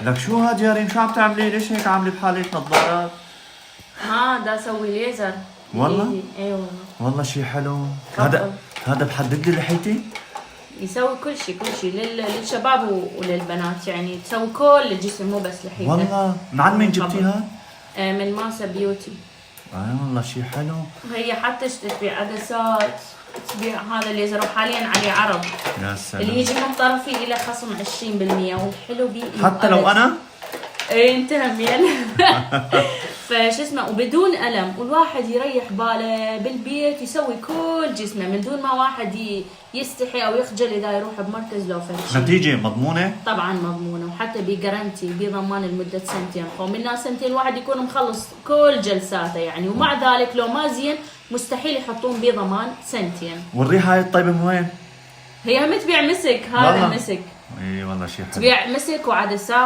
لك شو هاد يا ريم، شو عم تعملي؟ ليش هيك عامله بحالك نظارات؟ دا اسوي ليزر والله؟ بإيدي. اي والله. والله شي حلو. تفضل. هذا بحدد لي لحيتي؟ يسوي كل شيء للشباب وللبنات، يعني تسوي كل الجسم مو بس لحيتك. والله من عند مين جبتيها؟ من ماسا بيوتي. والله شي حلو. هي حتى تبيع عدسات، تبيع هذا الليزر، وحاليا عليه عرض. يا سلام. اللي يجي من طرفي إلى خصم 20%، والحلو بيه حتى لو انا؟ ايه انت همين. فش اسمه، وبدون ألم، والواحد يريح باله بالبيت يسوي كل جسمه من دون ما واحد يستحي او يخجل اذا يروح بمركز لو فهمت. نتيجة مضمونة؟ طبعا مضمونة، وحتى بجارنتي بضمان لمدة سنتين، ومنها سنتين الواحد يكون مخلص كل جلساته يعني، ومع ذلك لو ما زين مستحيل يحطون بضمان سنتين. والريحة هاي الطيبة من وين؟ هي هم تبيع مسك، هذا المسك. اي والله شي حلو. تبيع مسك وعدسات.